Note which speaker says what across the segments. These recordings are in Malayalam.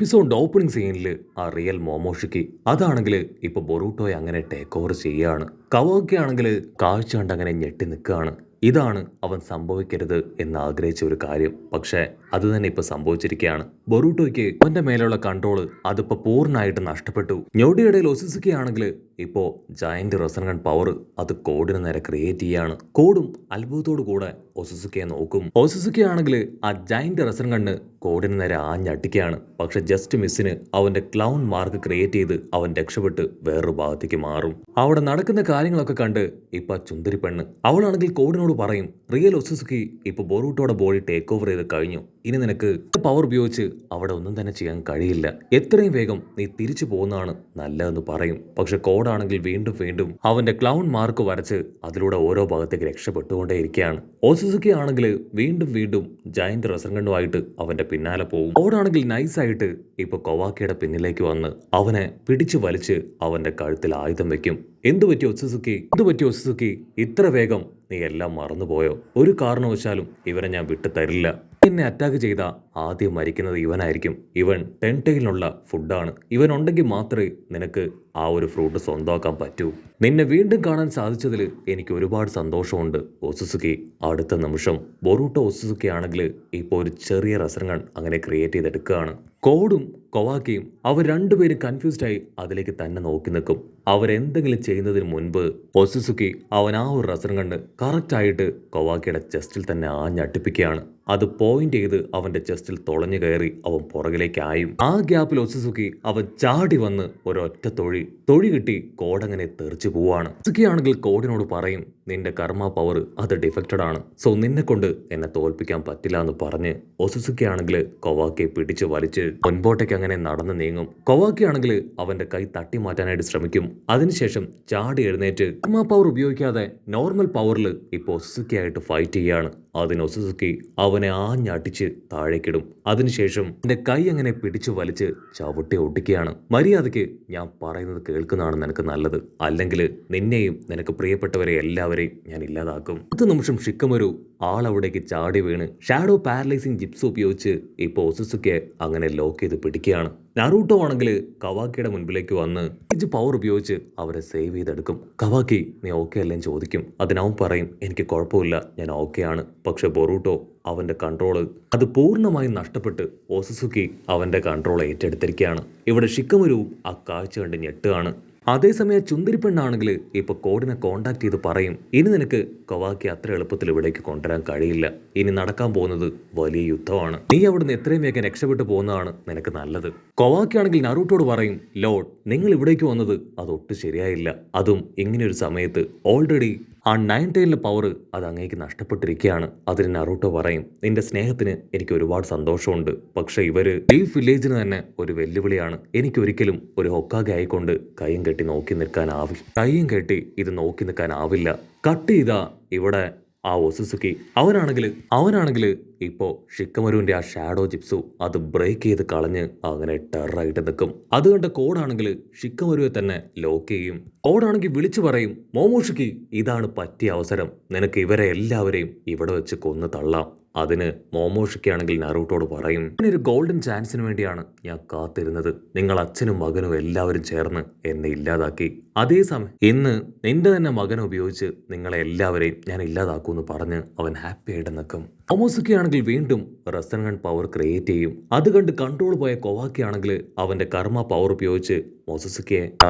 Speaker 1: എപ്പിസോഡ് ഓപ്പണിംഗ് സീനിൽ ആ റിയൽ മോമോഷിക്ക് അതാണെങ്കിൽ ഇപ്പൊ ബൊറൂട്ടോയെ അങ്ങനെ ടേക്ക് ഓവർ ചെയ്യാണ്. കവാക്കി ആണെങ്കിൽ കാഴ്ച കണ്ട് അങ്ങനെ ഞെട്ടി നിൽക്കുകയാണ്. ഇതാണ് അവൻ സംഭവിക്കരുത് എന്ന് ആഗ്രഹിച്ച ഒരു കാര്യം. പക്ഷേ അത് തന്നെ ഇപ്പൊ സംഭവിച്ചിരിക്കുകയാണ്. ബൊറൂട്ടോയ്ക്ക് അവന്റെ മേലുള്ള കൺട്രോള് അതിപ്പോ പൂർണ്ണമായിട്ട് നഷ്ടപ്പെട്ടു. ഞൊടിയിടയിൽ ഒസുസുക്കി ആണെങ്കിൽ ഇപ്പോ ജയന്റ് റെസനഗൺ പവർ അത് കോഡിന് നേരെ ക്രിയേറ്റ് ചെയ്യാണ്. കോഡും അത്ഭുതത്തോടു കൂടെ ഒസുസുക്കിയെ നോക്കും. ഒസുസുക്കി ആണെങ്കിൽ ആ ജയന്റ് റെസനഗണ് കോഡിന് നേരെ ആഞ്ഞടിക്കുകയാണ്. പക്ഷെ ജസ്റ്റ് മിസ്സിന് അവന്റെ ക്ലൗൺ മാർക്ക് ക്രിയേറ്റ് ചെയ്ത് അവൻ രക്ഷപ്പെട്ട് വേറൊരു ഭാഗത്തേക്ക് മാറും. അവിടെ നടക്കുന്ന കാര്യങ്ങളൊക്കെ കണ്ട് ഇപ്പൊ ചുന്ദരി പെണ്ണ് അവളാണെങ്കിൽ കോഡിനോട് പറയും, റിയൽ ഒസുസുക്കി ഇപ്പൊ ബൊറൂട്ടോയുടെ ബോഡി ടേക്ക് ഓവർ ചെയ്ത് കഴിഞ്ഞു. ഇനി നിനക്ക് പവർ ഉപയോഗിച്ച് അവിടെ ഒന്നും തന്നെ ചെയ്യാൻ കഴിയില്ല. എത്രയും വേഗം നീ തിരിച്ചു പോകുന്നതാണ് നല്ലതെന്ന് പറയും. പക്ഷെ കോഡാണെങ്കിൽ വീണ്ടും വീണ്ടും അവന്റെ ക്ലൗൺ മാർക്ക് വരച്ച് അതിലൂടെ ഓരോ ഭാഗത്തേക്ക് രക്ഷപ്പെട്ടുകൊണ്ടേയിരിക്കുകയാണ്. ഒസുസുക്കി ആണെങ്കിൽ വീണ്ടും വീണ്ടും ജയന്റ് റെസർഗണ്ടുമായിട്ട് അവന്റെ പിന്നാലെ പോകും. കോഡാണെങ്കിൽ നൈസായിട്ട് ഇപ്പൊ കൊവാക്കിയുടെ പിന്നിലേക്ക് വന്ന് അവനെ പിടിച്ചു വലിച്ച് അവന്റെ കഴുത്തിൽ ആയുധം വെക്കും. എന്തു പറ്റി ഒസുസുക്കി, ഇത്ര വേഗം നീ എല്ലാം മറന്നുപോയോ? ഒരു കാരണവശാലും ഇവനെ ഞാൻ വിട്ടു തരില്ല. എന്നെ അറ്റാക്ക് ചെയ്ത ആദ്യം മരിക്കുന്നത് ഇവനായിരിക്കും. ഇവൻ ടെൻടെയിലുള്ള ഫുഡാണ്. ഇവൻ ഉണ്ടെങ്കിൽ മാത്രമേ നിനക്ക് ആ ഒരു ഫ്രൂട്ട് സ്വന്തമാക്കാൻ പറ്റൂ. നിന്നെ വീണ്ടും കാണാൻ സാധിച്ചതിൽ എനിക്ക് ഒരുപാട് സന്തോഷമുണ്ട് ഒസുസുക്കി. അടുത്ത നിമിഷം ബൊറൂട്ടോ ഒസുസുക്കി ആണെങ്കിൽ ഇപ്പോൾ ഒരു ചെറിയ റെസർഗൺ അങ്ങനെ ക്രിയേറ്റ് ചെയ്തെടുക്കുകയാണ്. കോഡും കൊവാക്കിയും അവർ രണ്ടുപേരും കൺഫ്യൂസ്ഡ് ആയി അതിലേക്ക് തന്നെ നോക്കി നിൽക്കും. അവരെന്തെങ്കിലും ചെയ്യുന്നതിന് മുൻപ് ഒസുസുക്കി അവൻ ആ ഒരു റെസർഗണ് കറക്റ്റായിട്ട് കൊവാക്കിയുടെ ചെസ്റ്റിൽ തന്നെ ആഞ്ഞടിപ്പിക്കുകയാണ്. അത് പോയിന്റ് ചെയ്ത് അവന്റെ ചെസ്റ്റിൽ തുളഞ്ഞു കയറി അവൻ പുറകിലേക്കായും. ആ ഗ്യാപ്പിൽ ഒസുസുക്കി അവൻ ചാടി വന്ന് ഒരൊറ്റ തൊഴി കിട്ടി കോഡങ്ങനെ തെറിച്ചു പോവാണ്. ഒസുസുക്കി ആണെങ്കിൽ കോഡിനോട് പറയും, നിന്റെ കർമ്മ പവർ അത് ഡിഫക്റ്റഡ് ആണ്. സോ നിന്നെ കൊണ്ട് എന്നെ തോൽപ്പിക്കാൻ പറ്റില്ല എന്ന് പറഞ്ഞ് ഒസുസുക്കി ആണെങ്കിൽ കൊവാക്കിയെ പിടിച്ചു വലിച്ച് മുൻപോട്ടേക്ക് അങ്ങനെ നടന്നു നീങ്ങും. കൊവാക്കി ആണെങ്കിൽ അവന്റെ കൈ തട്ടി മാറ്റാനായിട്ട് ശ്രമിക്കും. അതിനുശേഷം ചാടി എഴുന്നേറ്റ് കർമ്മ പവർ ഉപയോഗിക്കാതെ നോർമൽ പവറിൽ ഇപ്പോൾ ഒസുസുക്കി ആയിട്ട് ഫൈറ്റ് ചെയ്യാണ്. അതിന് ഒസുസുക്കി അവനെ ആഞ്ഞടിച്ച് താഴേക്കിടും. അതിനുശേഷം എന്റെ കൈ അങ്ങനെ പിടിച്ചു വലിച്ച് ചവിട്ടി ഒട്ടിക്കുകയാണ്. മര്യാദയ്ക്ക് ഞാൻ പറയുന്നത് കേൾക്കുന്നതാണ് നിനക്ക് നല്ലത്, അല്ലെങ്കിൽ നിന്നെയും നിനക്ക് പ്രിയപ്പെട്ടവരെ എല്ലാവരെയും ഞാൻ ഇല്ലാതാക്കും. 10 നിമിഷം ഷിക്കമൊരു ആളവിടേക്ക് ചാടി വീണ് ഷാഡോ പാരലൈസിംഗ് ജിപ്സ് ഉപയോഗിച്ച് ഇപ്പോൾ ഒസുസുക്കിയെ അങ്ങനെ ലോക്ക് ചെയ്ത് പിടിക്കുകയാണ്. നറൂട്ടോ ആണെങ്കിൽ കവാക്കിയുടെ മുൻപിലേക്ക് വന്ന് പവർ ഉപയോഗിച്ച് അവരെ സേവ് ചെയ്തെടുക്കും. കവാക്കി നീ ഓക്കെ അല്ലേന്ന് ചോദിക്കും. അതിനവൻ പറയും, എനിക്ക് കുഴപ്പമില്ല, ഞാൻ ഓക്കെ ആണ്. പക്ഷെ ബൊറൂട്ടോ അവന്റെ കൺട്രോള് അത് പൂർണ്ണമായും നഷ്ടപ്പെട്ട് ഒസുസുക്കി അവന്റെ കൺട്രോൾ ഏറ്റെടുത്തിരിക്കുകയാണ്. ഇവിടെ ഷിക്കമരുവും ആ കാഴ്ച കണ്ട് ഞെട്ടുകയാണ്. അതേസമയം ചുന്ദരി പെണ്ണാണെങ്കിൽ ഇപ്പൊ കോഡിനെ കോണ്ടാക്ട് ചെയ്ത് പറയും, ഇനി നിനക്ക് കൊവാക്കി അത്ര എളുപ്പത്തിൽ ഇവിടേക്ക് കൊണ്ടുവരാൻ കഴിയില്ല. ഇനി നടക്കാൻ പോകുന്നത് വലിയ യുദ്ധമാണ്. നീ അവിടുന്ന് എത്രയും വേഗം രക്ഷപ്പെട്ടു പോകുന്നതാണ് നിനക്ക് നല്ലത്. കൊവാക്കി ആണെങ്കിൽ നറൂട്ടോട് പറയും, ലോഡ് നിങ്ങൾ ഇവിടേക്ക് വന്നത് അതൊട്ടും ശരിയായില്ല. അതും ഇങ്ങനെയൊരു സമയത്ത് ഓൾറെഡി ആ 9 പവർ അത് അങ്ങേക്ക് നഷ്ടപ്പെട്ടിരിക്കുകയാണ്. അതിന് നറൂട്ടോ പറയും, നിന്റെ സ്നേഹത്തിന് എനിക്ക് ഒരുപാട് സന്തോഷമുണ്ട്. പക്ഷെ ഇവര് ലീഫ് വില്ലേജിന് തന്നെ ഒരു വെല്ലുവിളിയാണ്. എനിക്കൊരിക്കലും ഒരു ഹൊക്കാഗെ ആയിക്കൊണ്ട് കൈയും കെട്ടി ഇത് നോക്കി നിൽക്കാനാവില്ല. കട്ട് ചെയ്താ ഇവിടെ ആ ഒസുസുക്കി അവനാണെങ്കിൽ ഇപ്പോ ഷിക്കമരുവിന്റെ ആ ഷാഡോ ജിപ്സു അത് ബ്രേക്ക് ചെയ്ത് കളഞ്ഞ് അങ്ങനെ ടെററായിട്ട് നിൽക്കും. അതുകൊണ്ട് കോഡാണെങ്കിൽ ഷിക്കമരുവെ തന്നെ ലോക്ക് ചെയ്യും. കോഡാണെങ്കിൽ വിളിച്ചു പറയും, മോമോഷിക്കി ഇതാണ് പറ്റിയ അവസരം, നിനക്ക് ഇവരെ എല്ലാവരെയും ഇവിടെ വെച്ച് കൊന്നു തള്ളാം. അതിന് മോമോഷിക്കാണെങ്കിൽ നറൂട്ടോട് പറയും, ഒരു ഗോൾഡൻ ചാൻസിന് വേണ്ടിയാണ് ഞാൻ കാത്തിരുന്നത്. നിങ്ങൾ അച്ഛനും മകനും എല്ലാവരും ചേർന്ന് എന്നെ ഇല്ലാതാക്കി. അതേസമയം ഇന്ന് നിന്റെ തന്നെ മകനെ ഉപയോഗിച്ച് നിങ്ങളെ എല്ലാവരെയും ഞാൻ ഇല്ലാതാക്കൂന്ന് പറഞ്ഞ് അവൻ ഹാപ്പി ആയിട്ട് നിൽക്കും. മോമോസുക്കി ആണെങ്കിൽ വീണ്ടും റെസർഗൺ പവർ ക്രിയേറ്റ് ചെയ്യും. അത് കണ്ട് കൺട്രോൾ പോയ കൊവാക്കി ആണെങ്കിൽ അവന്റെ കർമ്മ പവർ ഉപയോഗിച്ച് ഒസുസുക്കിയെ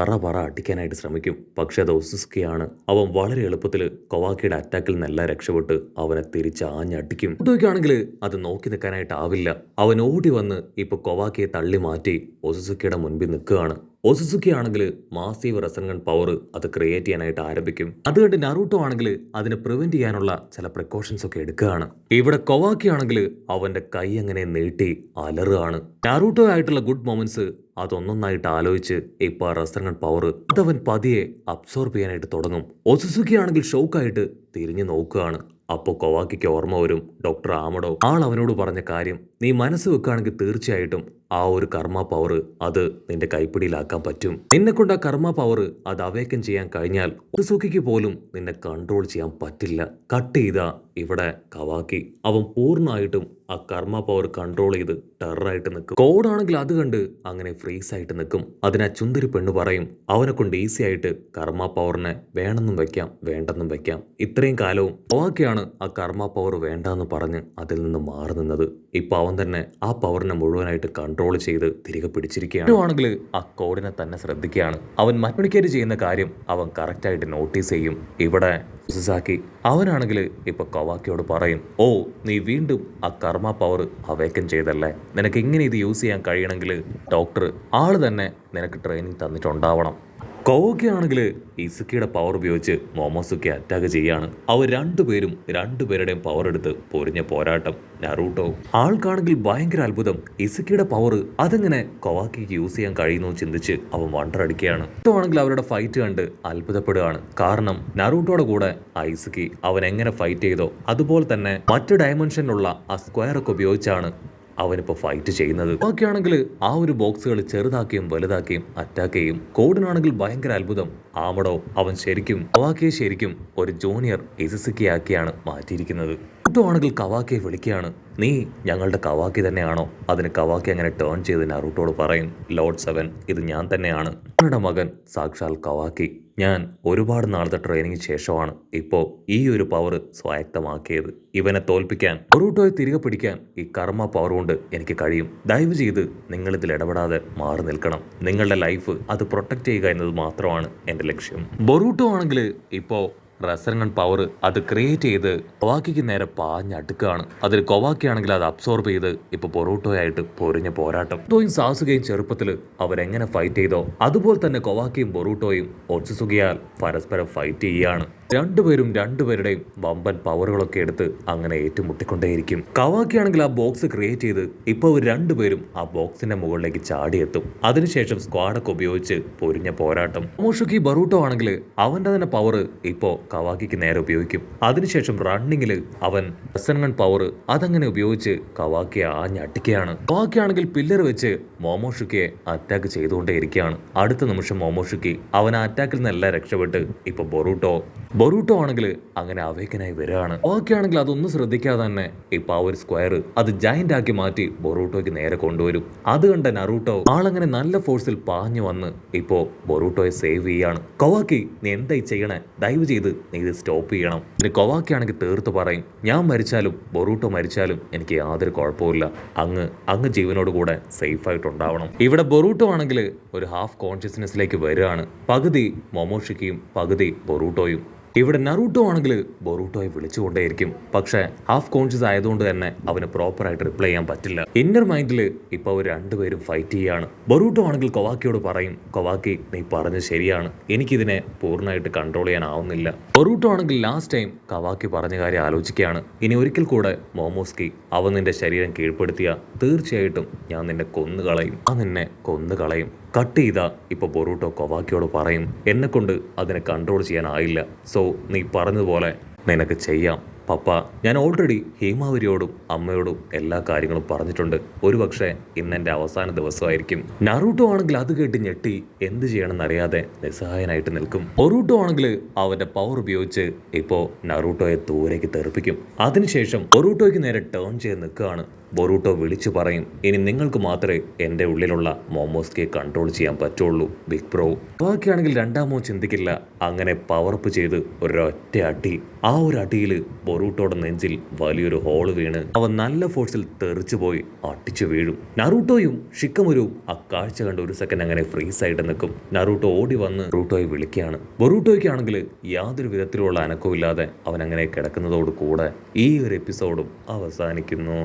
Speaker 1: പറ അടിക്കാനായിട്ട് ശ്രമിക്കും. പക്ഷെ അത് ഒസുസുക്കിയാണ്. അവൻ വളരെ എളുപ്പത്തിൽ കൊവാക്കിയുടെ അറ്റാക്കിൽ നിന്നെല്ലാം രക്ഷപ്പെട്ട് അവനെ തിരിച്ച് ആഞ്ഞടിക്കും. ാണെങ്കിൽ അത് നോക്കി നിൽക്കാനായിട്ട് ആവില്ല. അവൻ ഓടി വന്ന് ഇപ്പൊ കൊവാക്കിയെ തള്ളി മാറ്റി ഒസുസുക്കിയുടെ മുൻപിൽ നിൽക്കുകയാണ്. ഒസുസുക്കി ആണെങ്കിൽ മാസീവ് റെസർഗൺ പവർ അത് ക്രിയേറ്റ് ചെയ്യാനായിട്ട് ആരംഭിക്കും. അതുകൊണ്ട് നറൂട്ടോ ആണെങ്കിൽ അതിനെ പ്രിവെന്റ് ചെയ്യാനുള്ള ചില പ്രിക്കോഷൻസ് ഒക്കെ എടുക്കുകയാണ്. ഇവിടെ കൊവാക്കി ആണെങ്കിൽ അവന്റെ കൈ അങ്ങനെ നീട്ടി അലറുകയാണ്. നറൂട്ടോ ആയിട്ടുള്ള ഗുഡ് മൊമെന്റ്സ് അതൊന്നൊന്നായിട്ട് ആലോചിച്ച് ഇപ്പൊ റെസർഗൺ പവർ അതവൻ പതിയെ അബ്സോർബ് ചെയ്യാനായിട്ട് തുടങ്ങും. ഒസുസുക്കി ആണെങ്കിൽ ഷോക്കായിട്ട് തിരിഞ്ഞു നോക്കുകയാണ്. അപ്പോൾ കൊവാക്കിക്ക് ഓർമ്മ വരും, ഡോക്ടർ ആമഡോ അവനോട് പറഞ്ഞ കാര്യം, നീ മനസ്സ് വെക്കുകയാണെങ്കിൽ തീർച്ചയായിട്ടും ആ ഒരു കർമ്മ പവർ അത് നിന്റെ കൈപ്പിടിയിലാക്കാൻ പറ്റും. നിന്നെക്കൊണ്ട് ആ കർമ്മ പവർ അത് അവേക്കൻ ചെയ്യാൻ കഴിഞ്ഞാൽ സുഖിക്ക് പോലും നിന്നെ കൺട്രോൾ ചെയ്യാൻ പറ്റില്ല. കട്ട് ചെയ്ത ഇവിടെ കവാക്കി അവൻ പൂർണ്ണമായിട്ടും ആ കർമ്മ പവർ കൺട്രോൾ ചെയ്ത് ടെററായിട്ട് നിൽക്കും. കോഡാണെങ്കിൽ അത് കണ്ട് അങ്ങനെ ഫ്രീസ് ആയിട്ട് നിൽക്കും. അതിനാ ചുന്ദരി പെണ്ണ് പറയും അവനെ കൊണ്ട് ഈസി ആയിട്ട് കർമ്മ പവറിനെ വേണമെന്നും വെക്കാം വേണ്ടെന്നും വെക്കാം. ഇത്രയും കാലവും കവാക്കിയാണ് ആ കർമ്മ പവർ വേണ്ടെന്ന് പറഞ്ഞ് അതിൽ നിന്ന് മാറി നിന്നത്. ഇപ്പൊ അവൻ തന്നെ ആ പവറിനെ മുഴുവനായിട്ട് കൺട്രോൾ ചെയ്ത് തിരികെ പിടിച്ചിരിക്കുകയാണ്. ആണെങ്കിൽ ആ കോഡിനെ തന്നെ ശ്രദ്ധിക്കുകയാണ്. അവൻ മറ്റുണിക്കേറ്റ് ചെയ്യുന്ന കാര്യം അവൻ കറക്റ്റായിട്ട് നോട്ടീസ് ചെയ്യും. ഇവിടെ സുസാക്കി അവനാണെങ്കിൽ ഇപ്പൊ കവാക്കിയോട് പറയും, ഓ നീ വീണ്ടും ആ കർമ്മ പവർ അവേക്കൻ ചെയ്തല്ലേ, നിനക്ക് ഇങ്ങനെ ഇത് യൂസ് ചെയ്യാൻ കഴിയണമെങ്കിൽ ഡോക്ടർ ആള് തന്നെ നിനക്ക് ട്രെയിനിങ് തന്നിട്ടുണ്ടാവണം. കവാക്കി ആണെങ്കിൽ ഇസുക്കിയുടെ പവർ ഉപയോഗിച്ച് മോമോസുക്കി അറ്റാക്ക് ചെയ്യാണ്. അവർ രണ്ടുപേരുടെയും പവർ എടുത്ത് പൊരിഞ്ഞ പോരാട്ടം. നറൂട്ടോ ആൾക്കാണെങ്കിൽ ഭയങ്കര അത്ഭുതം, ഇസുക്കിയുടെ പവർ അതെങ്ങനെ കവാക്കിക്ക് യൂസ് ചെയ്യാൻ കഴിയുന്നു ചിന്തിച്ച് അവൻ വണ്ടറടിക്കുകയാണ്. ആണെങ്കിൽ അവരുടെ ഫൈറ്റ് കണ്ട് അത്ഭുതപ്പെടുകയാണ്. കാരണം നറൂട്ടോയുടെ കൂടെ ആ ഇസുക്കി അവൻ എങ്ങനെ ഫൈറ്റ് ചെയ്തോ അതുപോലെ തന്നെ മറ്റു ഡയമെൻഷനിലുള്ള ആ സ്ക്വയർ ഒക്കെ ഉപയോഗിച്ചാണ് അവനിപ്പോൾ ഫൈറ്റ് ചെയ്യുന്നത്. ബാക്കിയാണെങ്കിൽ ആ ഒരു ബോക്സുകൾ ചെറുതാക്കിയും വലുതാക്കിയും അറ്റാക്ക് ചെയ്യും. കോഡിനാണെങ്കിൽ ഭയങ്കര അത്ഭുതം, ആമടോ അവൻ കവാക്കിയെ ശരിക്കും ഒരു ജൂനിയർ ഇസുസുക്കി ആക്കിയാണ് മാറ്റിയിരിക്കുന്നത്. ആണെങ്കിൽ കവാക്കിയെ വിളിക്കുകയാണ്, നീ ഞങ്ങളുടെ കവാക്കി തന്നെയാണോ? അതിന് കവാക്കി അങ്ങനെ ടേൺ ചെയ്ത് നറൂട്ടോട് പറയും, ലോർഡ് 7 ഇത് ഞാൻ തന്നെയാണ്, ഞങ്ങളുടെ മകൻ സാക്ഷാൽ കവാക്കി. ഞാൻ ഒരുപാട് നാളത്തെ ട്രെയിനിങ്ങിന് ശേഷമാണ് ഇപ്പോൾ ഈ ഒരു പവർ സ്വായത്തമാക്കിയത്. ഇവനെ തോൽപ്പിക്കാൻ ബൊറൂട്ടോയെ തിരികെ പിടിക്കാൻ ഈ കർമ്മ പവർ കൊണ്ട് എനിക്ക് കഴിയും. ദയവ് ചെയ്ത് നിങ്ങളിതിൽ ഇടപെടാതെ മാറി നിൽക്കണം. നിങ്ങളുടെ ലൈഫ് അത് പ്രൊട്ടക്ട് ചെയ്യുക എന്നത് മാത്രമാണ് എൻ്റെ ലക്ഷ്യം. ബൊറൂട്ടോ ആണെങ്കിൽ ഇപ്പോൾ റെസറങ്ങൺ പവർ അത് ക്രിയേറ്റ് ചെയ്ത് കൊവാക്കിക്ക് നേരെ പാഞ്ഞടുക്കുകയാണ്. അതിൽ കൊവാക്കി ആണെങ്കിൽ അത് അബ്സോർബ് ചെയ്ത് ഇപ്പൊ ബൊറൂട്ടോയായിട്ട് പൊരിഞ്ഞ പോരാട്ടം. ബൊറൂട്ടോയും സാസുകയും ചെറുപ്പത്തിൽ അവരെങ്ങനെ ഫൈറ്റ് ചെയ്തോ അതുപോലെ തന്നെ കൊവാക്കിയും ബൊറൂട്ടോയും ഒത്സുസുകിയാൽ പരസ്പരം ഫൈറ്റ് ചെയ്യുകയാണ്. രണ്ടുപേരുടെയും വമ്പൻ പവറുകളൊക്കെ എടുത്ത് അങ്ങനെ ഏറ്റുമുട്ടിക്കൊണ്ടേയിരിക്കും. കവാക്കി ആണെങ്കിൽ ആ ബോക്സ് ക്രിയേറ്റ് ചെയ്ത് ഇപ്പൊ അവർ രണ്ടുപേരും ആ ബോക്സിന്റെ മുകളിലേക്ക് ചാടിയെത്തും. അതിനുശേഷം സ്ക്വാഡൊക്കെ ഉപയോഗിച്ച് പൊരിഞ്ഞ പോരാട്ടം. മോഷുക്കി ബറൂട്ടോ ആണെങ്കിൽ അവന്റെ തന്നെ പവർ ഇപ്പോ കവാക്കിക്ക് നേരെ ഉപയോഗിക്കും. അതിനുശേഷം റണ്ണിങ്ങിൽ അവൻ റെസൻഗൺ പവർ അതങ്ങനെ ഉപയോഗിച്ച് കവാക്കിയെ ആഞ്ഞടിക്കുകയാണ്. കവാക്കി ആണെങ്കിൽ പില്ലർ വെച്ച് മോമോഷുക്കിയെ അറ്റാക്ക് ചെയ്തുകൊണ്ടേയിരിക്കുകയാണ്. അടുത്ത നിമിഷം മോമോഷുക്കി അവൻ ആ അറ്റാക്കിൽ നിന്നെല്ലാം രക്ഷപ്പെട്ട് ഇപ്പൊ ബൊറൂട്ടോ ആണെങ്കിൽ അങ്ങനെ അവേക്കനായി വരികയാണ്. കവാക്കി ആണെങ്കിൽ അതൊന്നും ശ്രദ്ധിക്കാതെ തന്നെ ഇപ്പൊ ആ ഒരു സ്ക്വയർ അത് ജയന്റ് ആക്കി മാറ്റി ബൊറൂട്ടോയ്ക്ക് നേരെ കൊണ്ടുവരും. അത് കണ്ട നറൂട്ടോ ആളങ്ങനെ നല്ല ഫോഴ്സിൽ പാഞ്ഞു വന്ന് ഇപ്പോ ബൊറൂട്ടോയെ സേവ് ചെയ്യാണ്. കവാക്കി നീ എന്തായി ചെയ്യണേ, ദയവ് ചെയ്ത് നീ ഇത് സ്റ്റോപ്പ് ചെയ്യണം. ഇനി കൊവാക്കി ആണെങ്കിൽ തീർത്ത് പറയും, ഞാൻ മരിച്ചാലും ബൊറൂട്ടോ മരിച്ചാലും എനിക്ക് യാതൊരു കുഴപ്പമില്ല, അങ്ങ് ജീവനോട് കൂടെ സേഫ് ആയിട്ടുണ്ടാവണം. ഇവിടെ ബൊറൂട്ടോ ആണെങ്കിൽ ഒരു ഹാഫ് കോൺഷ്യസ്നെസ്സിലേക്ക് വരികയാണ്. പകുതി മൊമോഷിക്കിയും പകുതി ബൊറൂട്ടോയും. ഇവിടെ നറൂട്ടോ ആണെങ്കിൽ ബൊറൂട്ടോയെ വിളിച്ചുകൊണ്ടേയിരിക്കും. പക്ഷേ ഹാഫ് കോൺഷ്യസ് ആയതുകൊണ്ട് തന്നെ അവന് പ്രോപ്പറായിട്ട് റിപ്ലൈ ചെയ്യാൻ പറ്റില്ല. ഇന്നർ മൈൻഡിൽ ഇപ്പൊ അവർ രണ്ടുപേരും ഫൈറ്റ് ചെയ്യാണ്. ബൊറൂട്ടോ ആണെങ്കിൽ കൊവാക്കിയോട് പറയും, കൊവാക്കി നീ പറഞ്ഞത് ശരിയാണ്, എനിക്കിതിനെ പൂർണ്ണമായിട്ട് കൺട്രോൾ ചെയ്യാനാവുന്നില്ല. ബൊറൂട്ടോ ആണെങ്കിൽ ലാസ്റ്റ് ടൈം കവാക്കി പറഞ്ഞ കാര്യം ആലോചിക്കുകയാണ്. ഇനി ഒരിക്കൽ കൂടെ മോമോസ്കി അവൻ നിന്റെ ശരീരം കീഴ്പ്പെടുത്തിയ തീർച്ചയായിട്ടും ഞാൻ നിന്നെ കൊന്നുകളയും. കട്ട് ചെയ്താ ഇപ്പൊ ബൊറൂട്ടോ കൊവാക്കിയോട് പറയും, എന്നെ കൊണ്ട് അതിനെ കൺട്രോൾ ചെയ്യാനായില്ല, സോ നീ പറഞ്ഞതുപോലെ നിനക്ക് ചെയ്യാം. പപ്പ ഞാൻ ഓൾറെഡി ഹേമാവരിയോടും അമ്മയോടും എല്ലാ കാര്യങ്ങളും പറഞ്ഞിട്ടുണ്ട്. ഒരുപക്ഷെ ഇന്നെൻ്റെ അവസാന ദിവസമായിരിക്കും. നറൂട്ടോ ആണെങ്കിൽ അത് കേട്ട് ഞെട്ടി എന്ത് ചെയ്യണമെന്നറിയാതെ നിസ്സഹായനായിട്ട് നിൽക്കും. ബൊറൂട്ടോ ആണെങ്കിൽ അവന്റെ പവർ ഉപയോഗിച്ച് ഇപ്പോ നറൂട്ടോയെ ദൂരേക്ക് തെറിപ്പിക്കും. അതിനുശേഷം ബൊറൂട്ടോയ്ക്ക് നേരെ ടേൺ ചെയ്ത് നിൽക്കുകയാണ്. ബൊറൂട്ടോ വിളിച്ചു പറയും, ഇനി നിങ്ങൾക്ക് മാത്രമേ എൻ്റെ ഉള്ളിലുള്ള മോമോസ്കിയെ കൺട്രോൾ ചെയ്യാൻ പറ്റുള്ളൂ ബിഗ് ബ്രോ. ബാക്കിയാണെങ്കിൽ രണ്ടാമോ ചിന്തിക്കില്ല, അങ്ങനെ പവറപ്പ് ചെയ്ത് ഒരൊറ്റ അടി. ആ ഒരു അടിയിൽ ബൊറൂട്ടോയുടെ നെഞ്ചിൽ വലിയൊരു ഹോള് വീണ് അവൻ നല്ല ഫോഴ്സിൽ തെറിച്ചു പോയി അടിച്ചു വീഴും. നറൂട്ടോയും ഷിക്കമുരുവും ആ കാഴ്ച കണ്ട് ഒരു സെക്കൻഡ് അങ്ങനെ ഫ്രീസ് ആയിട്ട് നിൽക്കും. നറൂട്ടോ ഓടി വന്ന് ബൊറൂട്ടോയെ വിളിക്കുകയാണ്. ബൊറൂട്ടോയ്ക്കാണെങ്കിൽ യാതൊരു വിധത്തിലുള്ള അനക്കവും ഇല്ലാതെ അവൻ അങ്ങനെ കിടക്കുന്നതോട് കൂടെ ഈ ഒരു എപ്പിസോഡും അവസാനിക്കുന്നു.